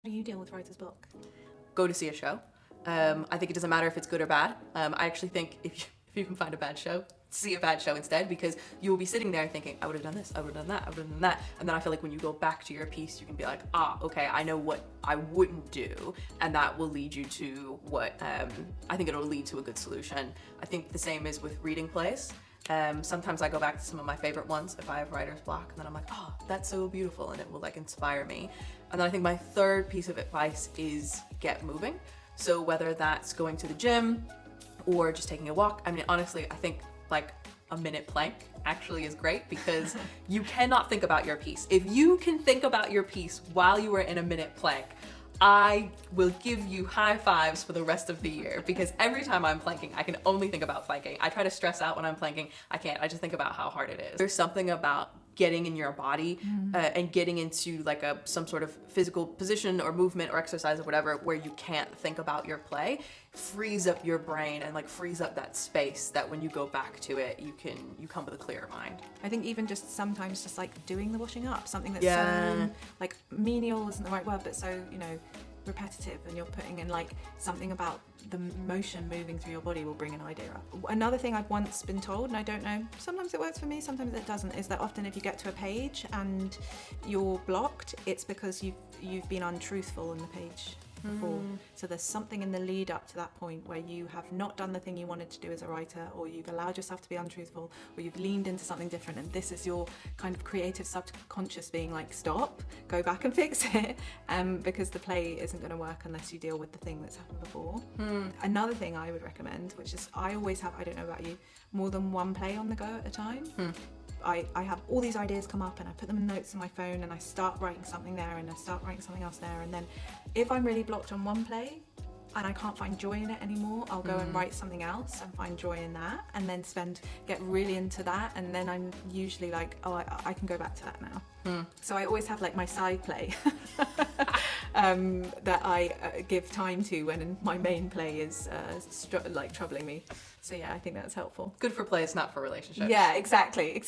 do you deal with writer's block? Go to see a show. I think it doesn't matter if it's good or bad. I actually think if you can find a bad show, see a bad show instead, because you will be sitting there thinking, I would have done this, I would have done that, I would have done that. And then I feel like when you go back to your piece, you can be like, okay, I know what I wouldn't do. And that will lead you to what, I think it'll lead to a good solution. I think the same is with reading plays. Sometimes I go back to some of my favorite ones if I have writer's block, and then I'm like, oh, that's so beautiful, and it will like inspire me. And then I think my third piece of advice is get moving. So whether that's going to the gym or just taking a walk, I mean, honestly, I think like a minute plank actually is great, because you cannot think about your piece. If you can think about your piece while you are in a minute plank, I will give you high fives for the rest of the year, because every time I'm planking, I can only think about planking. I try to stress out when I'm planking. I can't. I just think about how hard it is. There's something about getting in your body and getting into like some sort of physical position or movement or exercise or whatever, where you can't think about your play, frees up your brain and like frees up that space that when you go back to it, you come with a clearer mind. I think even just sometimes just like doing the washing up, something that's so like menial isn't the right word, but so, you know, repetitive, and you're putting in like something about the motion moving through your body will bring an idea up. Another thing I've once been told, and I don't know, sometimes it works for me, sometimes it doesn't, is that often if you get to a page and you're blocked, it's because you've been untruthful in the page before. So there's something in the lead up to that point where you have not done the thing you wanted to do as a writer, or you've allowed yourself to be untruthful, or you've leaned into something different, and this is your kind of creative subconscious being like, stop, go back and fix it, because the play isn't going to work unless you deal with the thing that's happened before. Another thing I would recommend, which is I always have, I don't know about you, more than one play on the go at a time. I have all these ideas come up, and I put them in notes on my phone, and I start writing something there, and I start writing something else there, and then if I'm really blocked on one play and I can't find joy in it anymore, I'll go and write something else and find joy in that, and then get really into that, and then I'm usually like, oh, I can go back to that now. So I always have like my side play that I give time to when my main play is like troubling me. So yeah, I think that's helpful. Good for plays, not for relationships. Yeah, exactly.